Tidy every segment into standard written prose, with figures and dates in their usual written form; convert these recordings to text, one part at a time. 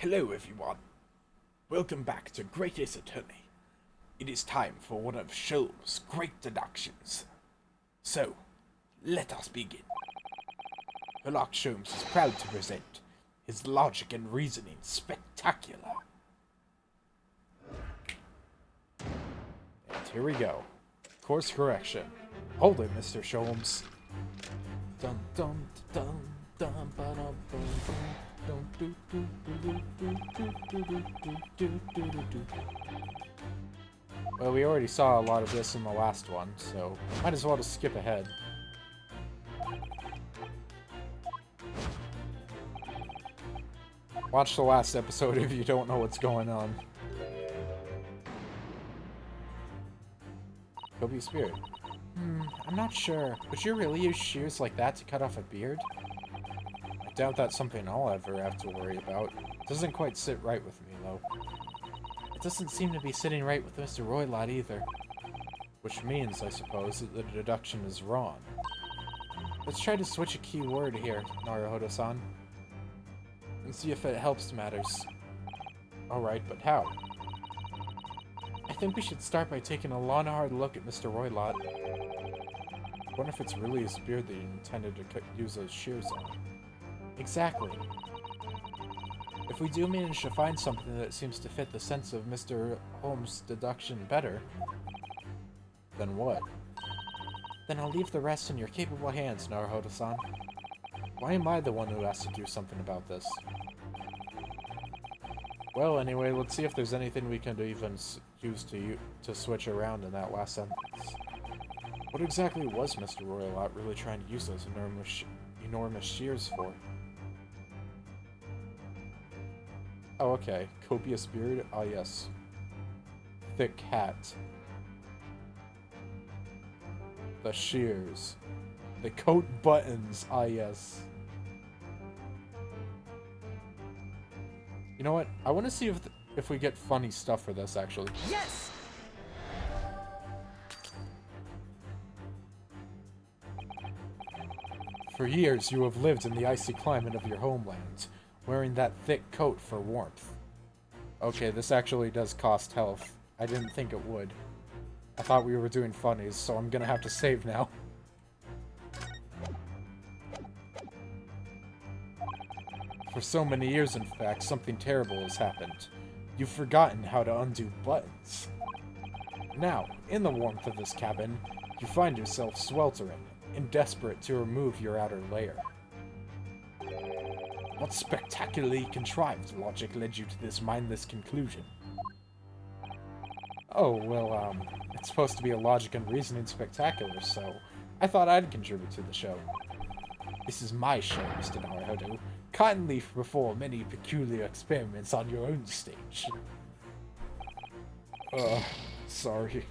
Hello everyone. Welcome back to Great Ace Attorney. It is time for one of Sholmes' great deductions. So, let us begin. Sherlock Sholmes is proud to present his logic and reasoning spectacular. And here we go. Course correction. Hold it, Mr. Sholmes. Dun dun dun dun ba dum bum bum. Well, we already saw a lot of this in the last one, so might as well just skip ahead. Watch the last episode if you don't know what's going on. Go be a spirit. I'm not sure. Would you really use shears like that to cut off a beard? I doubt that's something I'll ever have to worry about. It doesn't quite sit right with me, though. It doesn't seem to be sitting right with Mr. Roylott either. Which means, I suppose, that the deduction is wrong. Let's try to switch a key word here, Naruhodo-san. And see if it helps matters. Alright, but how? I think we should start by taking a long, hard look at Mr. Roylott. I wonder if it's really his beard that he intended to use those shears on. Exactly. If we do manage to find something that seems to fit the sense of Mr. Holmes' deduction better, then what? Then I'll leave the rest in your capable hands, Naruhodo-san. Why am I the one who has to do something about this? Well, anyway, let's see if there's anything we can even use to switch around in that last sentence. What exactly was Mr. Roylott really trying to use those enormous shears for? Oh, okay. Copious beard? Ah, yes. Thick hat. The shears. The coat buttons. Ah, yes. You know what? I want to see if we get funny stuff for this, actually. Yes! For years, you have lived in the icy climate of your homeland, wearing that thick coat for warmth. Okay, this actually does cost health. I didn't think it would. I thought we were doing funnies, so I'm gonna have to save now. For so many years, in fact, something terrible has happened. You've forgotten how to undo buttons. Now, in the warmth of this cabin, you find yourself sweltering and desperate to remove your outer layer. What spectacularly contrived logic led you to this mindless conclusion? Oh, well, it's supposed to be a logic and reasoning spectacular, so I thought I'd contribute to the show. This is my show, Mr. Naruhodo. Kindly perform many peculiar experiments on your own stage. Sorry.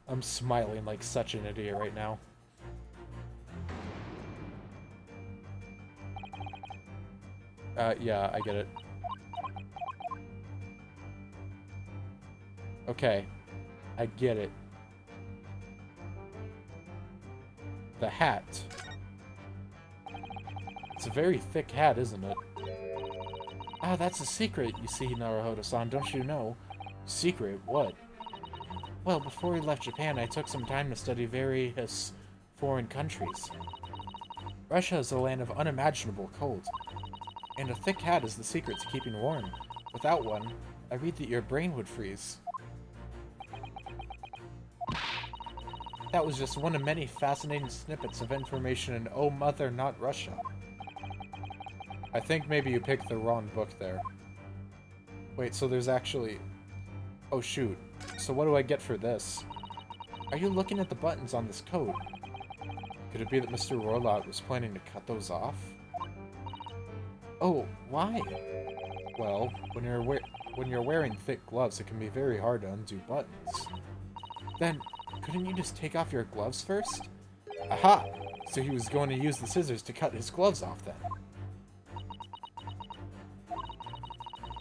I'm smiling like such an idiot right now. Yeah, I get it. Okay. I get it. The hat. It's a very thick hat, isn't it? Ah, that's a secret, you see, Naruhodo-san, don't you know? Secret? What? Well, before we left Japan, I took some time to study various foreign countries. Russia is a land of unimaginable cold. And a thick hat is the secret to keeping warm. Without one, I read that your brain would freeze. That was just one of many fascinating snippets of information in Oh Mother, Not Russia. I think maybe you picked the wrong book there. Wait, so there's actually... Oh shoot. So what do I get for this? Are you looking at the buttons on this coat? Could it be that Mr. Roylott was planning to cut those off? Oh, why? Well, when you're wearing thick gloves, it can be very hard to undo buttons. Then, couldn't you just take off your gloves first? Aha! So he was going to use the scissors to cut his gloves off then.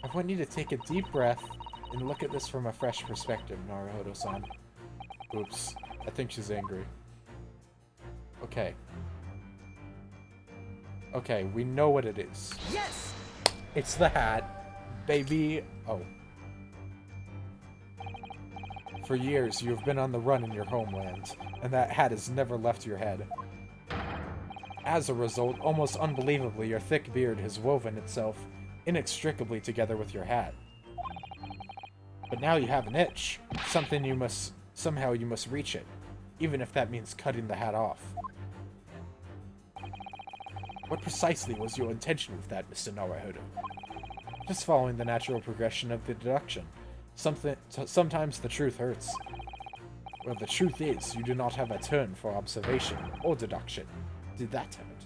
I want you to take a deep breath and look at this from a fresh perspective, Naruhodo-san. Oops, I think she's angry. Okay. Okay, we know what it is. Yes! It's the hat, baby. Oh. For years, you have been on the run in your homeland, and that hat has never left your head. As a result, almost unbelievably, your thick beard has woven itself inextricably together with your hat. But now you have an itch. Somehow you must reach it, even if that means cutting the hat off. What precisely was your intention with that, Mr. Naruhodo? Just following the natural progression of the deduction. Sometimes the truth hurts. Well, the truth is, you do not have a turn for observation or deduction. Did that hurt?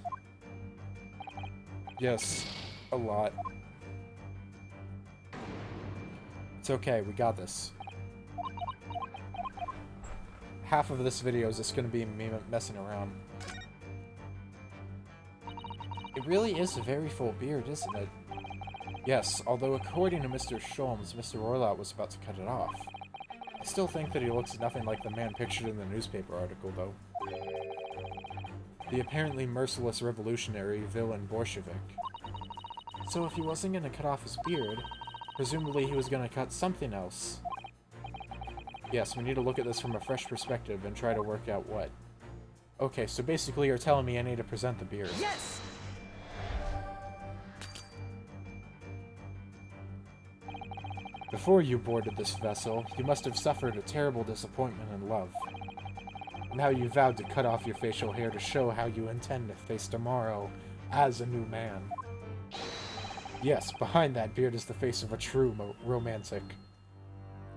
Yes, a lot. It's okay, we got this. Half of this video is just going to be me messing around. It really is a very full beard, isn't it? Yes, although according to Mr. Sholmes, Mr. Orlot was about to cut it off. I still think that he looks nothing like the man pictured in the newspaper article, though. The apparently merciless revolutionary villain Bolshevik. So if he wasn't going to cut off his beard, presumably he was going to cut something else. Yes, we need to look at this from a fresh perspective and try to work out what. Okay, so basically you're telling me I need to present the beard. Yes! Before you boarded this vessel, you must have suffered a terrible disappointment in love. Now you vowed to cut off your facial hair to show how you intend to face tomorrow as a new man. Yes, behind that beard is the face of a true romantic.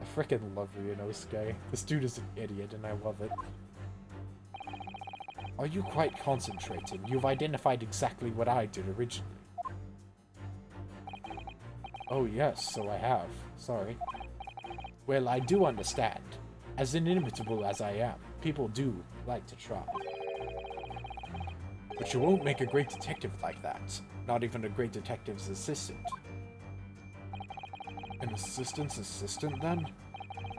I frickin' love Ryunosuke. This dude is an idiot and I love it. Are you quite concentrating? You've identified exactly what I did originally. Oh yes, so I have. Sorry. Well, I do understand. As inimitable as I am, people do like to try. But you won't make a great detective like that. Not even a great detective's assistant. An assistant's assistant, then?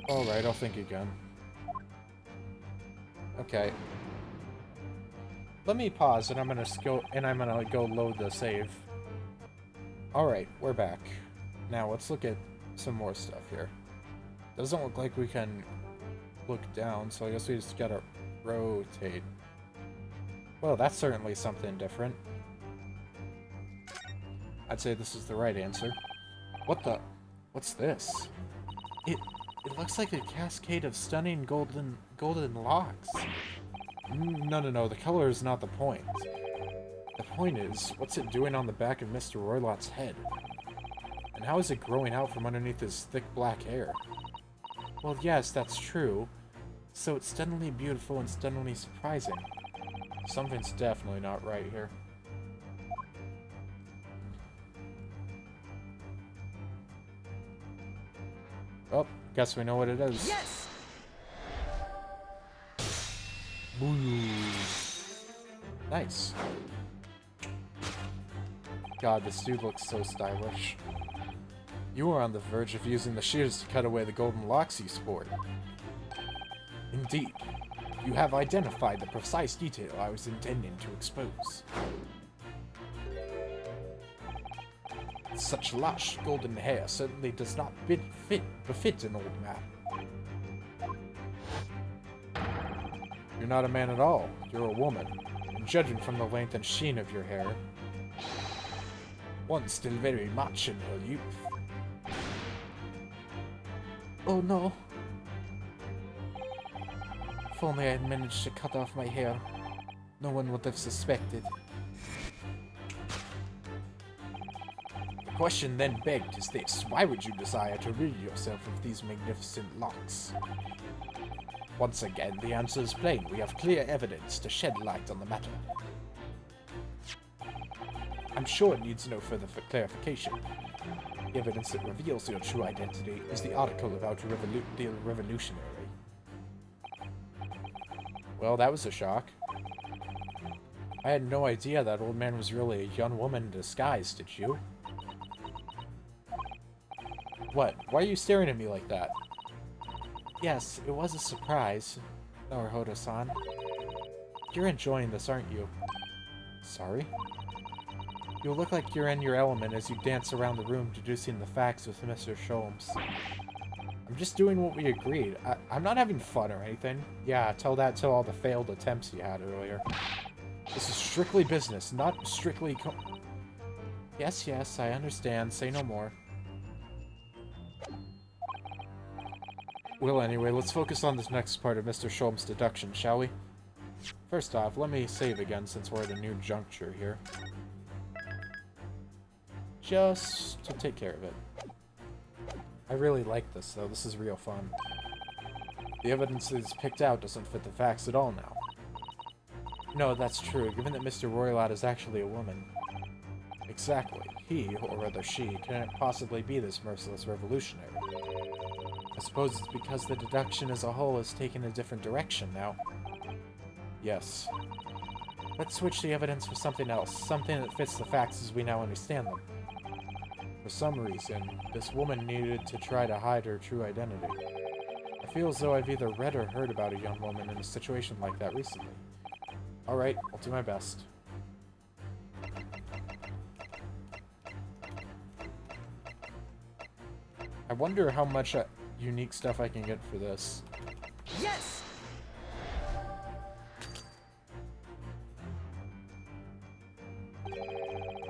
Alright, I'll think again. Okay. Let me pause, and I'm gonna go load the save. Alright, we're back. Now, let's look at some more stuff here. Doesn't look like we can look down, so I guess we just gotta rotate. Well, that's certainly something different. I'd say this is the right answer. What the? What's this? It looks like a cascade of stunning golden locks. No, the color is not the point. The point is, what's it doing on the back of Mr. Roylot's head? And how is it growing out from underneath his thick black hair? Well, yes, that's true. So it's stunningly beautiful and stunningly surprising. Something's definitely not right here. Oh, guess we know what it is. Yes! Ooh. Nice. God, this dude looks so stylish. You are on the verge of using the shears to cut away the golden locks you sport. Indeed. You have identified the precise detail I was intending to expose. Such lush, golden hair certainly does not befit an old man. You're not a man at all. You're a woman. And judging from the length and sheen of your hair, one still very much in her youth. Oh no. If only I had managed to cut off my hair, no one would have suspected. The question then begged is this: why would you desire to rid yourself of these magnificent locks? Once again, the answer is plain. We have clear evidence to shed light on the matter. I'm sure it needs no further clarification. The evidence that reveals your true identity is the article about the revolutionary. Well, that was a shock. I had no idea that old man was really a young woman in disguise, did you? What? Why are you staring at me like that? Yes, it was a surprise, Naruhodo-san. You're enjoying this, aren't you? Sorry? You look like you're in your element as you dance around the room deducing the facts with Mr. Sholmes. I'm just doing what we agreed. I'm not having fun or anything. Yeah, tell that to all the failed attempts you had earlier. This is strictly business, not strictly Yes, yes, I understand. Say no more. Well, anyway, let's focus on this next part of Mr. Sholmes' deduction, shall we? First off, let me save again since we're at a new juncture here. Just to take care of it. I really like this, though. This is real fun. The evidence that is picked out doesn't fit the facts at all now. No, that's true, given that Mr. Roylott is actually a woman. Exactly. He, or rather she, can't possibly be this merciless revolutionary. I suppose it's because the deduction as a whole has taken a different direction now. Yes. Let's switch the evidence for something else, something that fits the facts as we now understand them. For some reason, this woman needed to try to hide her true identity. I feel as though I've either read or heard about a young woman in a situation like that recently. Alright, I'll do my best. I wonder how much unique stuff I can get for this. Yes!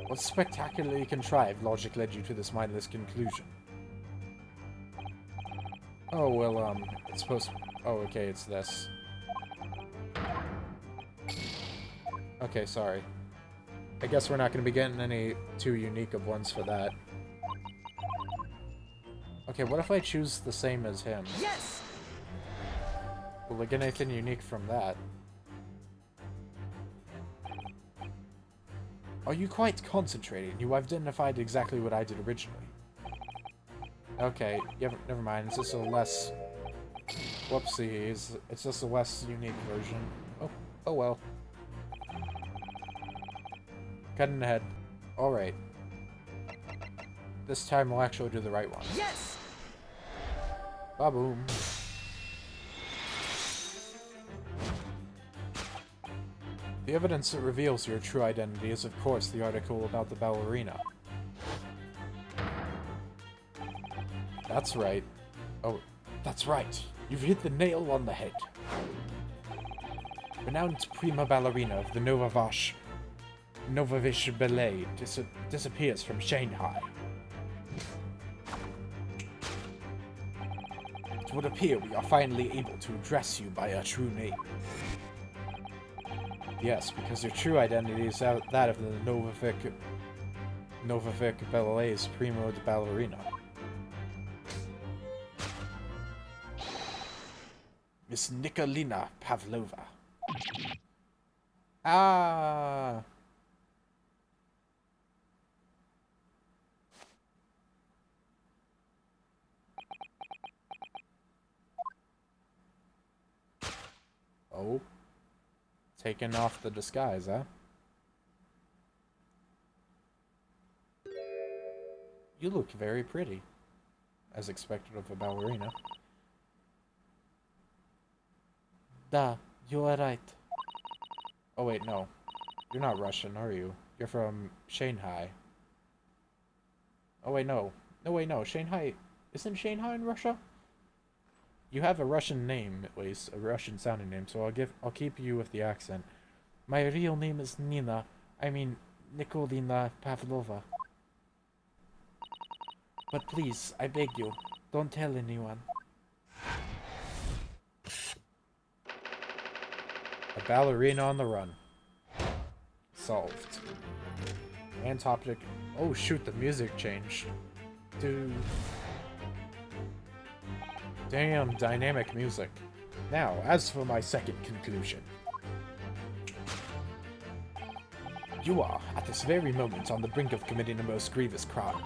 What spectacularly contrived logic led you to this mindless conclusion? Oh, well, it's supposed... Oh, okay, it's this. Okay, sorry. I guess we're not going to be getting any too unique of ones for that. Okay, what if I choose the same as him? Yes! Will I get anything unique from that? Are you quite concentrating? You identified exactly what I did originally. Okay, yeah, never mind. It's just a less... Whoopsies. It's just a less unique version. Oh well. Cutting ahead. Alright. This time we'll actually do the right one. Yes! Ba-boom. The evidence that reveals your true identity is, of course, the article about the ballerina. That's right. Oh, that's right. You've hit the nail on the head. Renowned prima ballerina of the Novavish Ballet disappears from Shanghai. It would appear we are finally able to address you by your true name. Yes, because your true identity is that of the Novavic Ballet's prima ballerina. Miss Nikolina Pavlova. Ah. Oh. Taking off the disguise, huh? You look very pretty. As expected of a ballerina. Da, you are right. Oh wait, no. You're not Russian, are you? You're from Shanghai. Oh wait, no. No, wait, no. Shanghai... Isn't Shanghai in Russia? You have a Russian name, at least. A Russian-sounding name, so I'll keep you with the accent. My real name is Nina. I mean, Nikolina Pavlova. But please, I beg you, don't tell anyone. A ballerina on the run. Solved. And topic. Oh shoot, the music changed. Dude. Damn, dynamic music. Now, as for my second conclusion. You are, at this very moment, on the brink of committing a most grievous crime.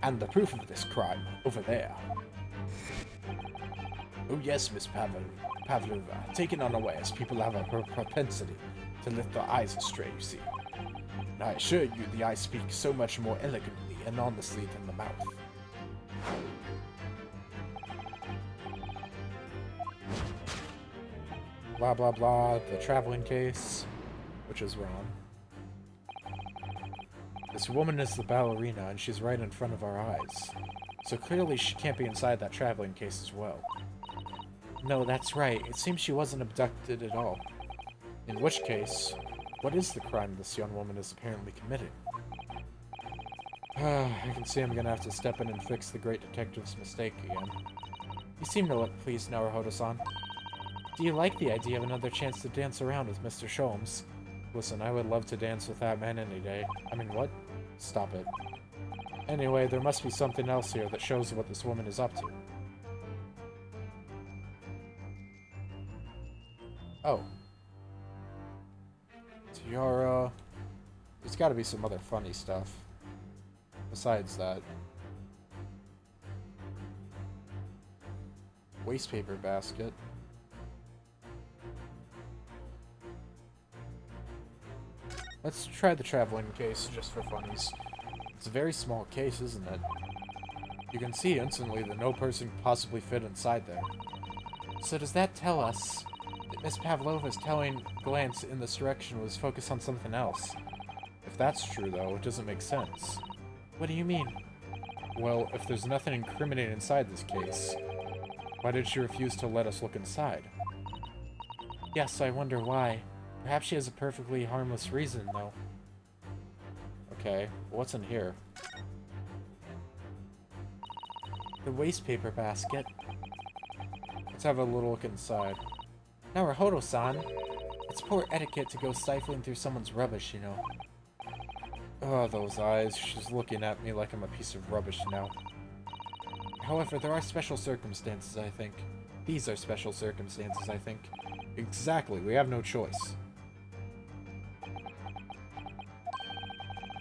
And the proof of this crime, over there. Oh yes, Miss Pavlova, taken unawares, people have a propensity to lift their eyes astray, you see. And I assure you, the eyes speak so much more elegantly and honestly than the mouth. Blah blah blah, the traveling case, which is wrong. This woman is the ballerina, and she's right in front of our eyes. So clearly she can't be inside that traveling case as well. No, that's right. It seems she wasn't abducted at all. In which case, what is the crime this young woman is apparently committing? I can see I'm gonna have to step in and fix the great detective's mistake again. You seem to look pleased, Naruhodo-san. Do you like the idea of another chance to dance around with Mr. Sholmes? Listen, I would love to dance with that man any day. I mean, what? Stop it. Anyway, there must be something else here that shows what this woman is up to. Oh. Tiara. There's gotta be some other funny stuff. Besides that. Wastepaper basket. Let's try the traveling case just for funnies. It's a very small case, isn't it? You can see instantly that no person could possibly fit inside there. So does that tell us that Miss Pavlova's telling glance in this direction was focused on something else? If that's true, though, it doesn't make sense. What do you mean? Well, if there's nothing incriminating inside this case, why did she refuse to let us look inside? Yes, I wonder why. Perhaps she has a perfectly harmless reason, though. Okay, what's in here? The wastepaper basket. Let's have a little look inside. Naruhodo-san, it's poor etiquette to go stifling through someone's rubbish, you know. Oh, those eyes. She's looking at me like I'm a piece of rubbish now. However, there are special circumstances, I think. These are special circumstances, I think. Exactly, we have no choice.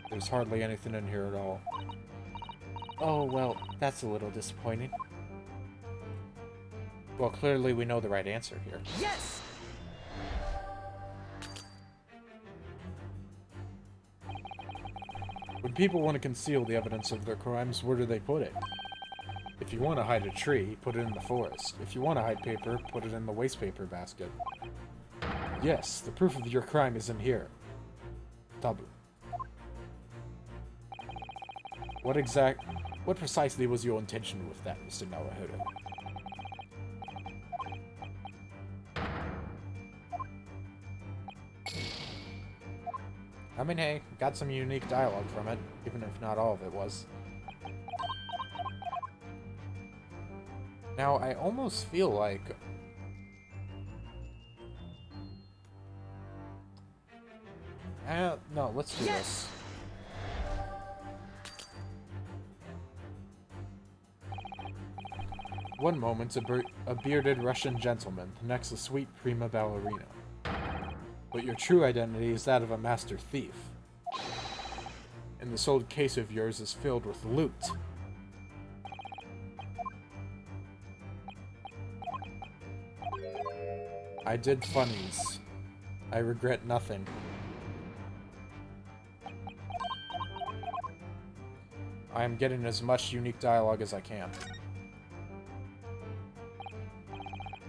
There's hardly anything in here at all. Oh, well, that's a little disappointing. Well, clearly we know the right answer here. Yes! When people want to conceal the evidence of their crimes, where do they put it? If you want to hide a tree, put it in the forest. If you want to hide paper, put it in the wastepaper basket. Yes, the proof of your crime is in here. Tabu. What precisely was your intention with that, Mr. Naruhodo? I mean, hey, got some unique dialogue from it, even if not all of it was. Now, I almost feel like... no, let's do this. One moment, a bearded Russian gentleman, the next a sweet prima ballerina. But your true identity is that of a master thief. And this old case of yours is filled with loot. I did funnies. I regret nothing. I am getting as much unique dialogue as I can.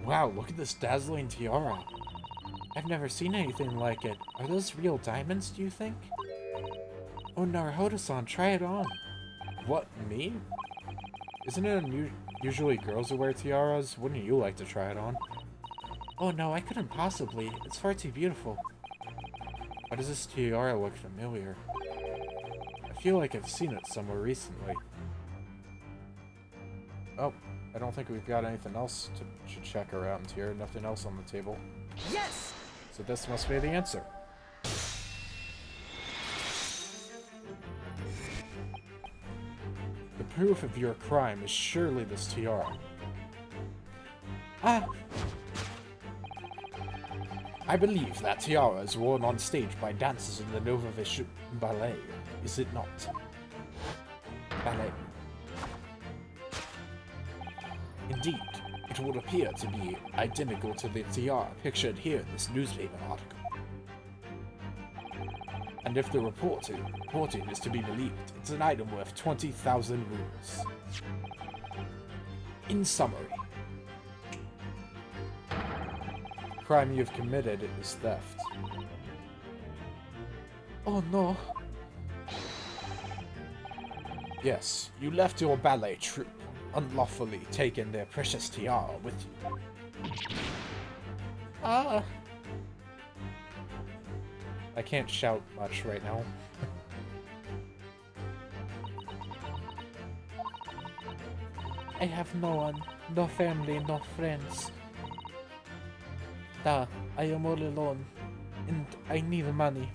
Wow, look at this dazzling tiara. I've never seen anything like it. Are those real diamonds, do you think? Oh, Naruhodo-san, try it on. What, me? Isn't it usually girls who wear tiaras? Wouldn't you like to try it on? Oh no, I couldn't possibly. It's far too beautiful. Why does this tiara look familiar? I feel like I've seen it somewhere recently. Oh, I don't think we've got anything else to check around here. Nothing else on the table. Yes! So this must be the answer. The proof of your crime is surely this tiara. Ah! I believe that tiara is worn on stage by dancers in the Novovish ballet, is it not? Ballet. Indeed, it would appear to be identical to the tiara pictured here in this newspaper article. And if the reporting is to be believed, it's an item worth 20,000 rubles. In summary, the crime you've committed is theft. Oh no. Yes, you left your ballet troupe, unlawfully taking their precious tiara with you. Ah! I can't shout much right now. I have no one, no family, no friends. I am all alone, and I need money.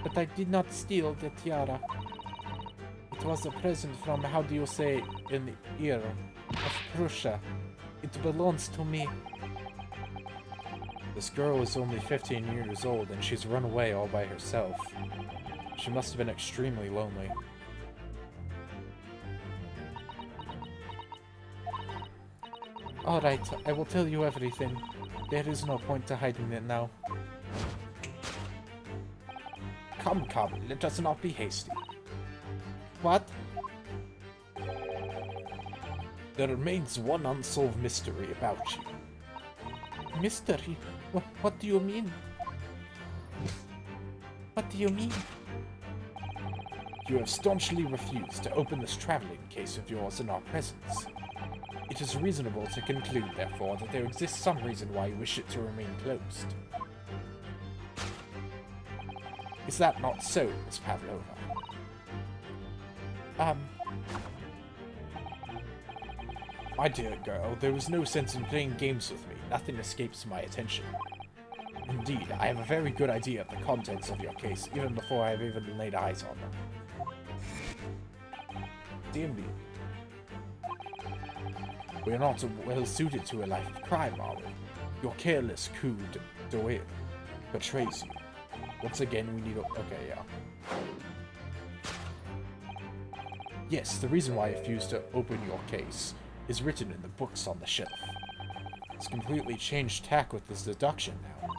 But I did not steal the tiara. It was a present from, how do you say, in the ear of Prussia. It belongs to me. This girl is only 15 years old, and she's run away all by herself. She must have been extremely lonely. Alright, I will tell you everything. There is no point to hiding it now. Come, let us not be hasty. What? There remains one unsolved mystery about you. Mystery? What do you mean? What do you mean? You have staunchly refused to open this traveling case of yours in our presence. It is reasonable to conclude, therefore, that there exists some reason why you wish it to remain closed. Is that not so, Miss Pavlova? My dear girl, there was no sense in playing games with me. Nothing escapes my attention. Indeed, I have a very good idea of the contents of your case, even before I have even laid eyes on them. Dear me. We are not well suited to a life of crime, are we? Your careless coup d'oeil betrays you. Once again, we need a... Okay, yeah. Yes, the reason why I refused to open your case is written in the books on the shelf. It's completely changed tack with this deduction now.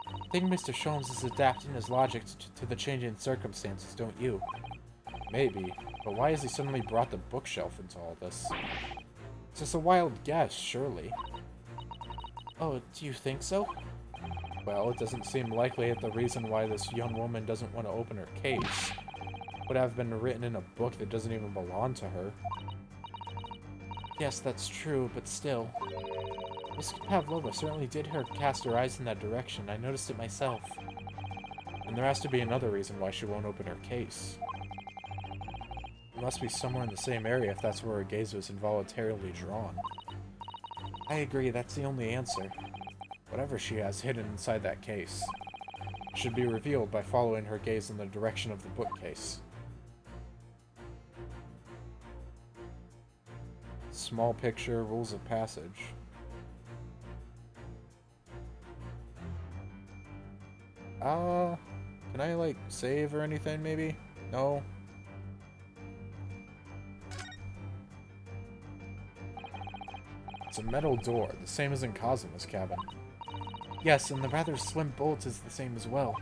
I think Mr. Sholmes is adapting his logic to the changing circumstances, don't you? Maybe, but why has he suddenly brought the bookshelf into all this? It's just a wild guess, surely. Oh, do you think so? Well, it doesn't seem likely that the reason why this young woman doesn't want to open her case would have been written in a book that doesn't even belong to her. Yes, that's true, but still. Miss Pavlova certainly did cast her eyes in that direction. I noticed it myself. And there has to be another reason why she won't open her case. It must be somewhere in the same area if that's where her gaze was involuntarily drawn. I agree, that's the only answer. Whatever she has hidden inside that case should be revealed by following her gaze in the direction of the bookcase. Small picture, rules of passage. Can I, like, save or anything, maybe? No? It's a metal door, the same as in Kazuma's cabin. Yes, and the rather slim bolt is the same as well.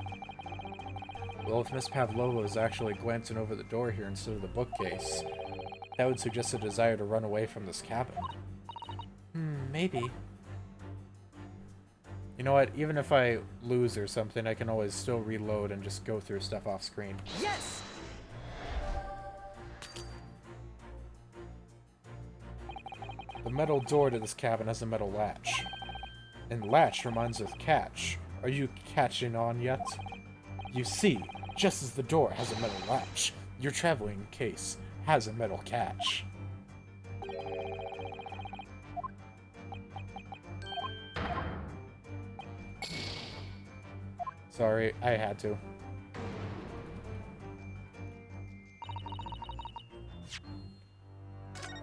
Well, if Miss Pavlova is actually glancing over the door here instead of the bookcase, that would suggest a desire to run away from this cabin. Maybe. You know what? Even if I lose or something, I can always still reload and just go through stuff off screen. Yes! The metal door to this cabin has a metal latch. And latch reminds of catch. Are you catching on yet? You see, just as the door has a metal latch, your traveling case has a metal catch. Sorry, I had to.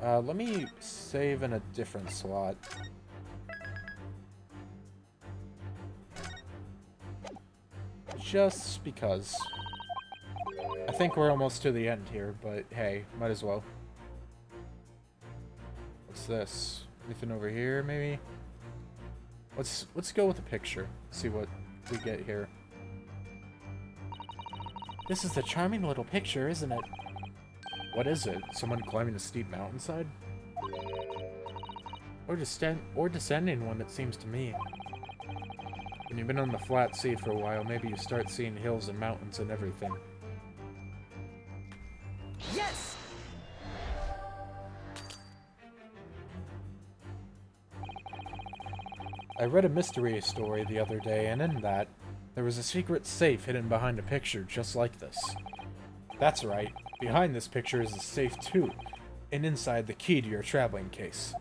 Let me save in a different slot. Just because. I think we're almost to the end here, but hey, might as well. What's this? Anything over here, maybe? Let's go with a picture. See what we get here. This is a charming little picture, isn't it? What is it? Someone climbing a steep mountainside? Or descending one, it seems to me. When you've been on the flat sea for a while, maybe you start seeing hills and mountains and everything. Yes! I read a mystery story the other day, and in that, there was a secret safe hidden behind a picture just like this. That's right, behind this picture is a safe too, and inside the key to your traveling case.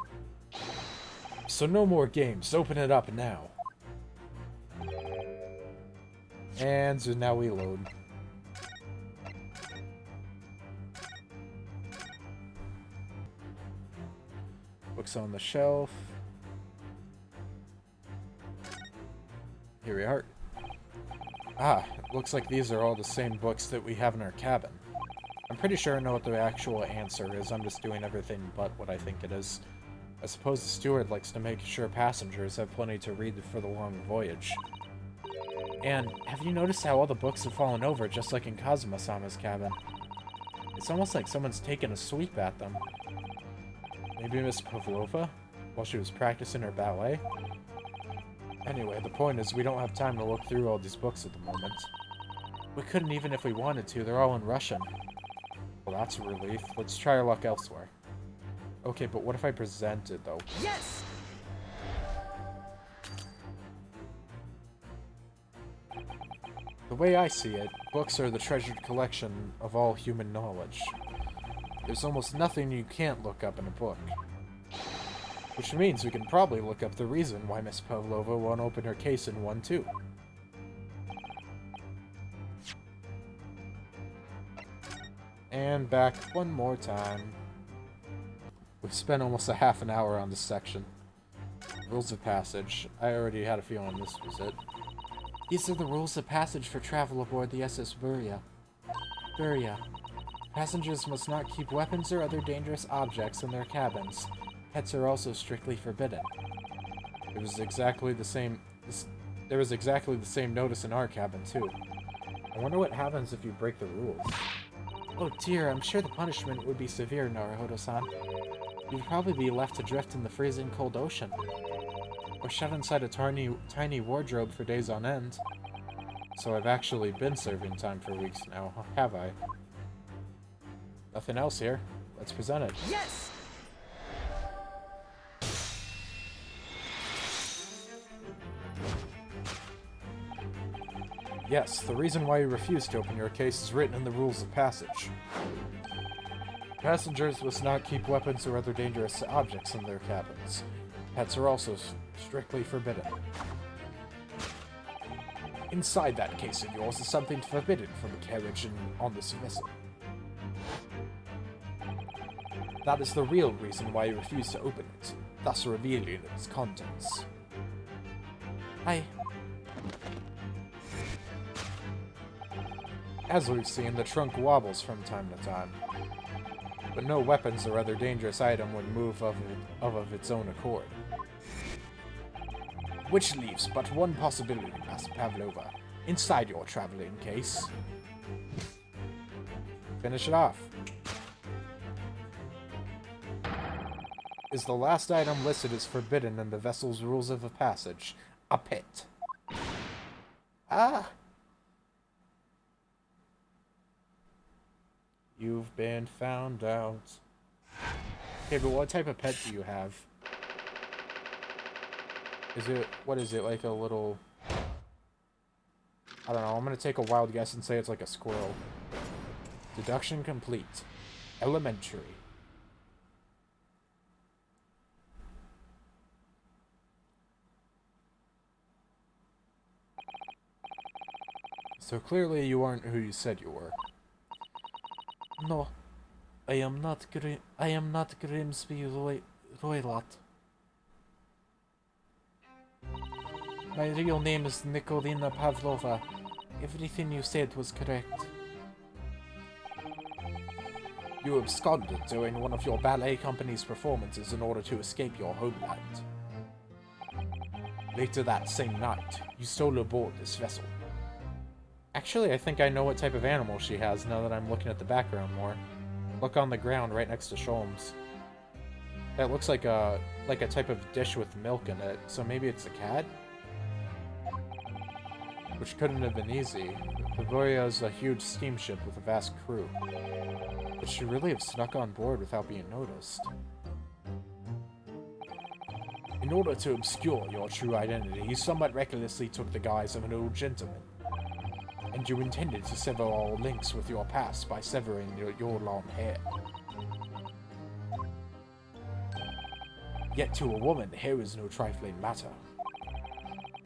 So no more games, open it up now. And now we load. Books on the shelf. Here we are. Ah, it looks like these are all the same books that we have in our cabin. I'm pretty sure I know what the actual answer is, I'm just doing everything but what I think it is. I suppose the steward likes to make sure passengers have plenty to read for the long voyage. And have you noticed how all the books have fallen over, just like in Kazuma-sama's cabin? It's almost like someone's taken a sweep at them. Maybe Miss Pavlova, while she was practicing her ballet? Anyway, the point is we don't have time to look through all these books at the moment. We couldn't even if we wanted to, they're all in Russian. Well, that's a relief. Let's try our luck elsewhere. Okay, but what if I present it, though? Yes! The way I see it, books are the treasured collection of all human knowledge. There's almost nothing you can't look up in a book. Which means we can probably look up the reason why Miss Pavlova won't open her case in one too. And back one more time. We've spent almost a half an hour on this section. Rules of passage. I already had a feeling this was it. These are the rules of passage for travel aboard the SS Buria. Passengers must not keep weapons or other dangerous objects in their cabins. Pets are also strictly forbidden. There was exactly the same notice in our cabin too. I wonder what happens if you break the rules. Oh dear, I'm sure the punishment would be severe, Naruhodo-san. You'd probably be left to drift in the freezing cold ocean. Or shut inside a tiny wardrobe for days on end. So I've actually been serving time for weeks now, have I? Nothing else here. Let's present it. Yes! Yes, the reason why you refused to open your case is written in the rules of passage. Passengers must not keep weapons or other dangerous objects in their cabins. Pets are also strictly forbidden. Inside that case of yours is something forbidden from a carriage on this vessel. That is the real reason why you refuse to open it, thus revealing its contents. As we've seen, the trunk wobbles from time to time. But no weapons or other dangerous item would move of its own accord. Which leaves but one possibility, Master Pavlova, inside your traveling case. Finish it off. Is the last item listed as forbidden in the vessel's rules of the passage a pet? Ah! You've been found out. Okay, but what type of pet do you have? What is it, like a little... I don't know, I'm gonna take a wild guess and say it's like a squirrel. Deduction complete. Elementary. So clearly you aren't who you said you were. No, I am not Grimsby Roylott. My real name is Nikolina Pavlova. Everything you said was correct. You absconded during one of your ballet company's performances in order to escape your homeland. Later that same night, you stole aboard this vessel. Actually, I think I know what type of animal she has now that I'm looking at the background more. Look on the ground right next to Sholmes. That looks like a type of dish with milk in it, so maybe it's a cat? Which couldn't have been easy. Livoria is a huge steamship with a vast crew. But should really have snuck on board without being noticed. In order to obscure your true identity, you somewhat recklessly took the guise of an old gentleman. And you intended to sever all links with your past by severing your long hair. Yet to a woman, hair is no trifling matter.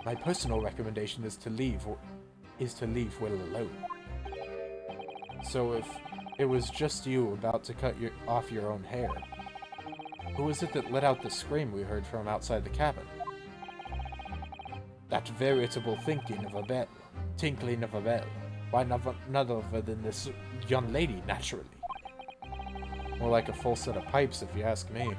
My personal recommendation is to leave well alone. So if it was just you about to cut off your own hair, who was it that let out the scream we heard from outside the cabin? That veritable tinkling of a bell. Why none other than this young lady, naturally. More like a full set of pipes, if you ask me.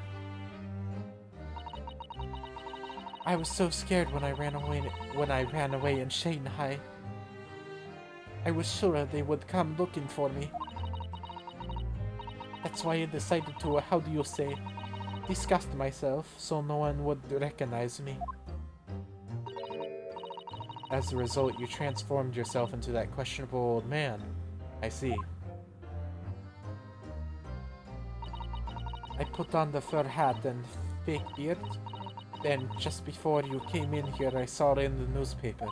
I was so scared when I ran away in Shanghai. I was sure they would come looking for me. That's why I decided to, how do you say, disguise myself so no one would recognize me. As a result, you transformed yourself into that questionable old man. I see. I put on the fur hat and fake beard. Then, just before you came in here, I saw it in the newspaper.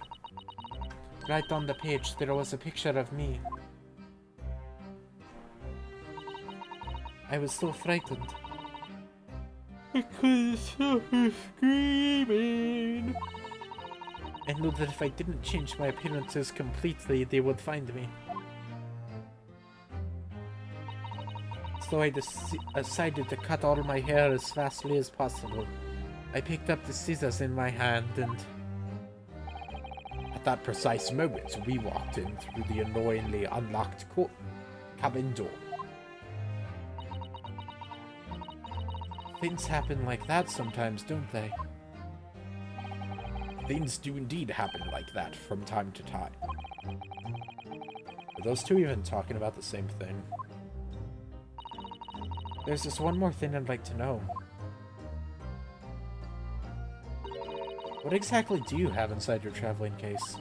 Right on the page, there was a picture of me. I was so frightened. I couldn't stop screaming. I knew that if I didn't change my appearances completely, they would find me. So I decided to cut all my hair as fastly as possible. I picked up the scissors in my hand and... At that precise moment, we walked in through the annoyingly unlocked cabin door. Things happen like that sometimes, don't they? Things do indeed happen like that from time to time. Are those two even talking about the same thing? There's just one more thing I'd like to know. What exactly do you have inside your traveling case?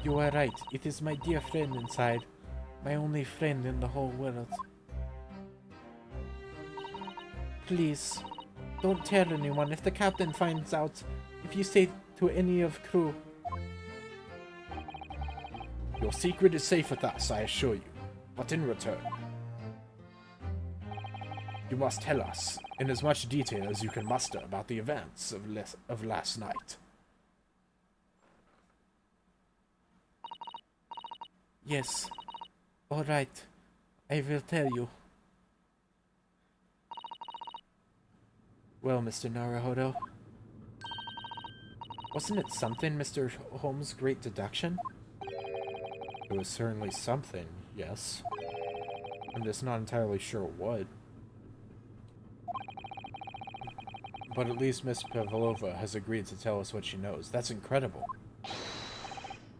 You are right. It is my dear friend inside. My only friend in the whole world. Please, don't tell anyone. If the captain finds out, if you say to any of crew. Your secret is safe with us, I assure you. But in return, you must tell us in as much detail as you can muster about the events of last night. Yes. All right. I will tell you. Well, Mr. Naruhodo, wasn't it something, Mr. Holmes' great deduction? It was certainly something, yes. I'm just not entirely sure what. But at least Miss Pavlova has agreed to tell us what she knows. That's incredible.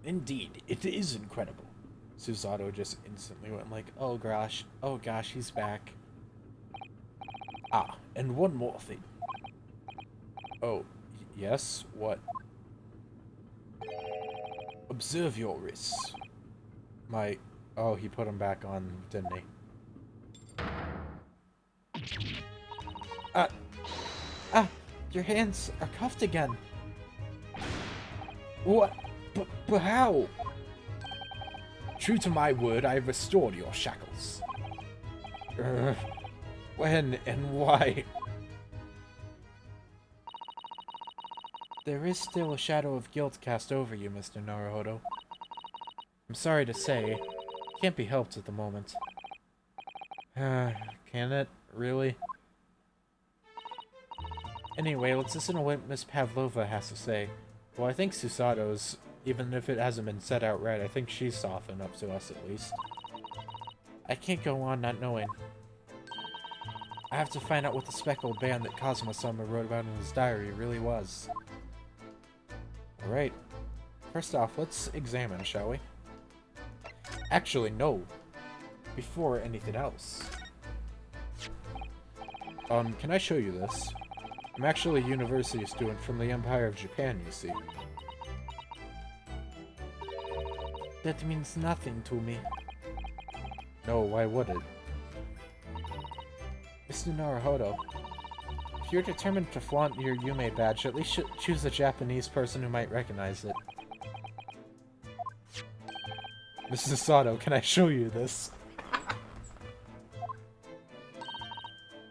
Indeed, it is incredible. Susato just instantly went like, oh gosh, he's back. Ah, and one more thing. Oh, yes? What? Observe your wrists. Oh, he put them back on, didn't he? Your hands are cuffed again. What? But how? True to my word, I have restored your shackles. When and why? There is still a shadow of guilt cast over you, Mr. Naruhodo. I'm sorry to say, can't be helped at the moment. Can it? Really? Anyway, let's listen to what Miss Pavlova has to say. Well, I think Susato's, even if it hasn't been said outright, I think she's softened up to us at least. I can't go on not knowing. I have to find out what the speckled band that Kazuma-sama wrote about in his diary really was. Alright. First off, let's examine, shall we? Actually, no. Before anything else. Can I show you this? I'm actually a university student from the Empire of Japan, you see. That means nothing to me. No, why would it? Mr. Naruhodo, if you're determined to flaunt your Yume badge, at least choose a Japanese person who might recognize it. Mrs. Sato, can I show you this?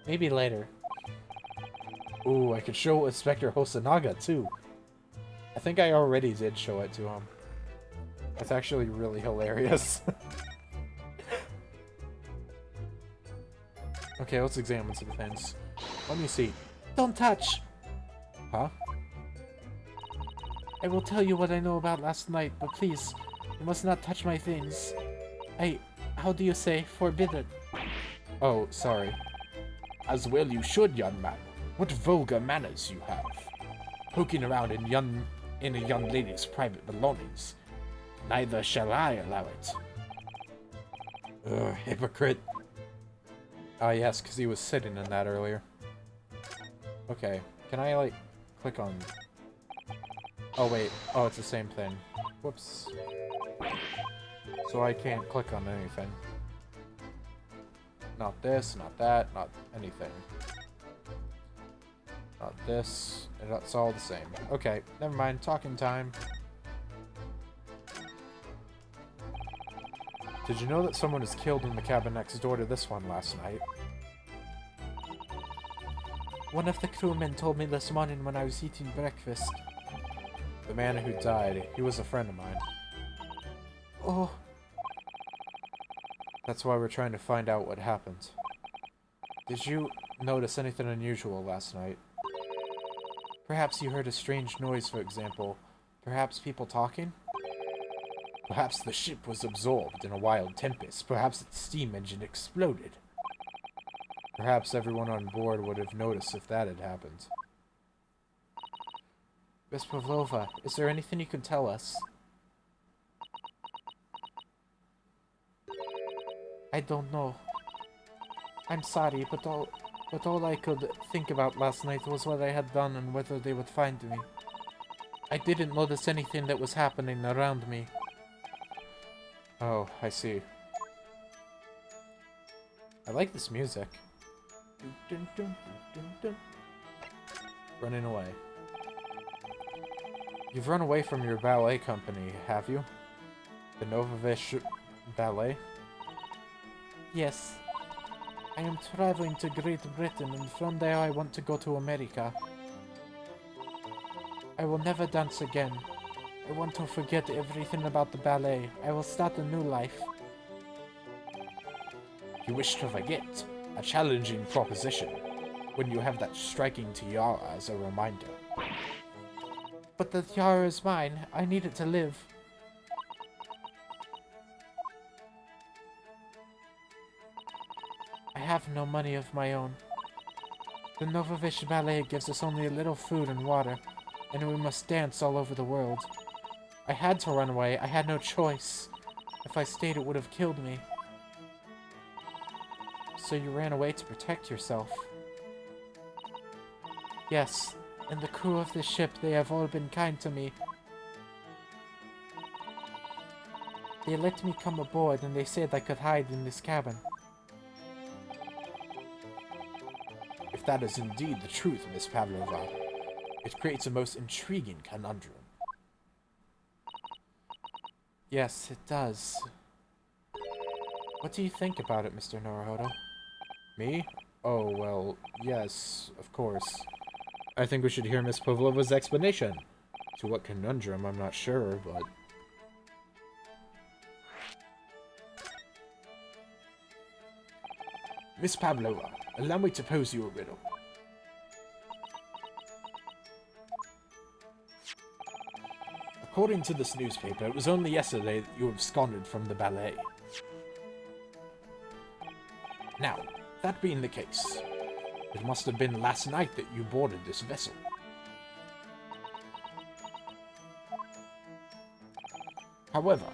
Maybe later. Ooh, I could show Inspector Hosonaga, too. I think I already did show it to him. That's actually really hilarious. Okay, let's examine some things. Let me see. Don't touch! Huh? I will tell you what I know about last night, but please, you must not touch my things. How do you say, forbidden? Oh, sorry. As well you should, young man. What vulgar manners you have. Poking around in a young lady's private belongings. Neither shall I allow it. Ugh, hypocrite. Ah, yes, because he was sitting in that earlier. Okay, can I, like, click on... Oh, wait. Oh, it's the same thing. Whoops. So I can't click on anything. Not this, not that, not anything. Not this. It's all the same. Okay, never mind. Talking time. Did you know that someone was killed in the cabin next door to this one last night? One of the crewmen told me this morning when I was eating breakfast. The man who died, he was a friend of mine. Oh. That's why we're trying to find out what happened. Did you notice anything unusual last night? Perhaps you heard a strange noise, for example. Perhaps people talking? Perhaps the ship was absorbed in a wild tempest. Perhaps its steam engine exploded. Perhaps everyone on board would have noticed if that had happened. Miss Pavlova, is there anything you can tell us? I don't know. I'm sorry, but all I could think about last night was what I had done and whether they would find me. I didn't notice anything that was happening around me. Oh, I see. I like this music. Dun, dun, dun, dun, dun. Running away. You've run away from your ballet company, have you? The Novovish Ballet? Yes. I am traveling to Great Britain, and from there I want to go to America. I will never dance again. I want to forget everything about the ballet. I will start a new life. You wish to forget? A challenging proposition, when you have that striking tiara as a reminder. But the tiara is mine. I need it to live. I have no money of my own. The Novovish Ballet gives us only a little food and water, and we must dance all over the world. I had to run away. I had no choice. If I stayed, it would have killed me. So you ran away to protect yourself? Yes, and the crew of this ship, they have all been kind to me. They let me come aboard, and they said I could hide in this cabin. If that is indeed the truth, Miss Pavlova, it creates a most intriguing conundrum. Yes, it does. What do you think about it, Mr. Naruhodo? Me? Oh, well, yes, of course. I think we should hear Miss Pavlova's explanation. To what conundrum, I'm not sure, but... Miss Pavlova, allow me to pose you a riddle. According to this newspaper, it was only yesterday that you absconded from the ballet. Now, that being the case, it must have been last night that you boarded this vessel. However,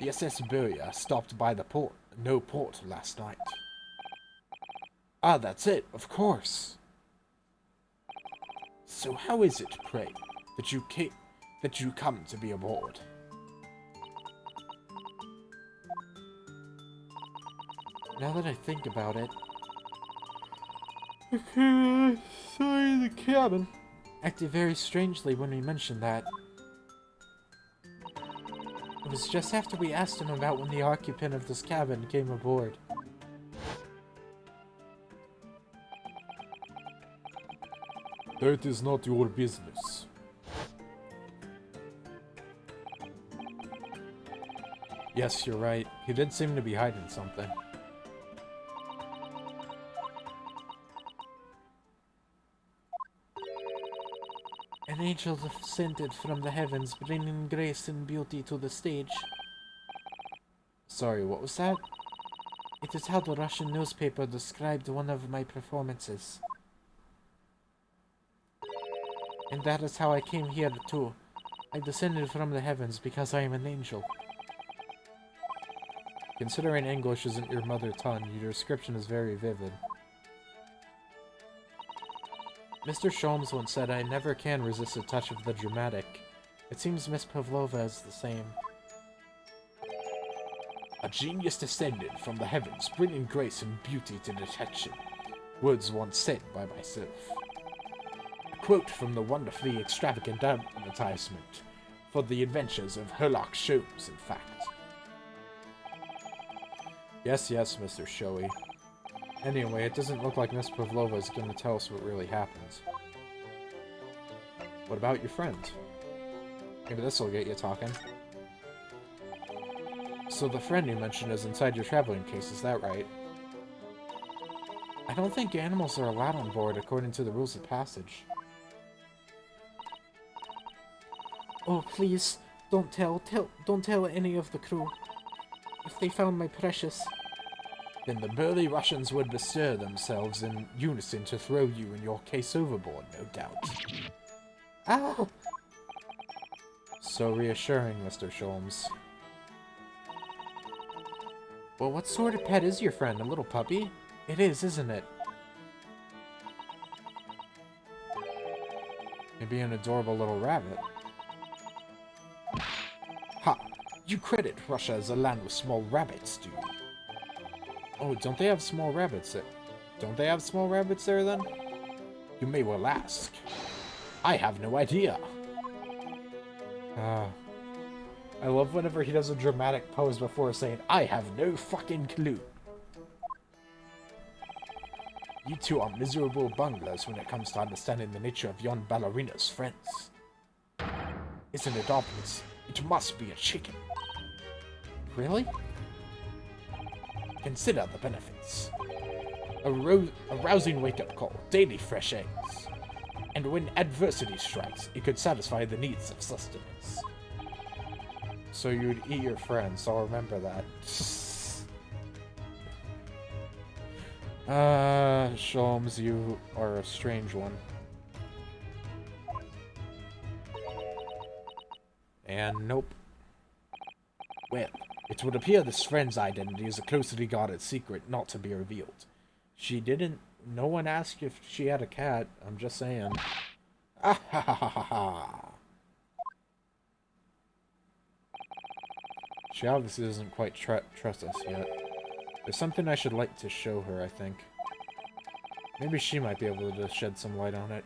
the SS Beria stopped by the port, no port last night. Ah, that's it, of course. So how is it, pray, that you come to be aboard? Now that I think about it... Okay, sorry, the cabin acted very strangely when we mentioned that. It was just after we asked him about when the occupant of this cabin came aboard. That is not your business. Yes, you're right. He did seem to be hiding something. An angel descended from the heavens, bringing grace and beauty to the stage. Sorry, what was that? It is how the Russian newspaper described one of my performances. And that is how I came here too. I descended from the heavens because I am an angel. Considering English isn't your mother tongue, your description is very vivid. Mr. Sholmes once said I never can resist a touch of the dramatic. It seems Miss Pavlova is the same. A genius descended from the heavens, bringing grace and beauty to detection. Words once said by myself. A quote from the wonderfully extravagant advertisement for the adventures of Sherlock Sholmes, in fact. Yes, Mr. Showy. Anyway, it doesn't look like Miss Pavlova is going to tell us what really happened. What about your friend? Maybe this will get you talking. So the friend you mentioned is inside your traveling case, is that right? I don't think animals are allowed on board according to the rules of passage. Oh, please, don't tell any of the crew. If they found my precious... Then the burly Russians would bestir themselves in unison to throw you and your case overboard, no doubt. Ow! So reassuring, Mr. Sholmes. Well, what sort of pet is your friend? A little puppy? It is, isn't it? Maybe an adorable little rabbit. Ha! You credit Russia as a land with small rabbits, do you? Oh, don't they have small rabbits there? Don't they have small rabbits there, then? You may well ask. I have no idea. I love whenever he does a dramatic pose before saying, I have no fucking clue. You two are miserable bunglers when it comes to understanding the nature of yon ballerina's friends. Isn't it obvious? It must be a chicken. Really? Consider the benefits. A rousing wake-up call, daily fresh eggs. And when adversity strikes, it could satisfy the needs of sustenance. So you'd eat your friends, I'll remember that. Sholmes, you are a strange one. And nope. Well, it would appear this friend's identity is a closely guarded secret not to be revealed. She didn't... No one asked if she had a cat, I'm just saying. Ah ha ha ha ha ha. She obviously doesn't quite trust us yet. There's something I should like to show her, I think. Maybe she might be able to shed some light on it.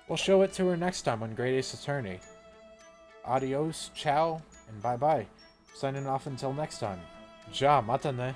We'll show it to her next time on Great Ace Attorney. Adios, ciao, and bye-bye. Signing off until next time. Ja, matane.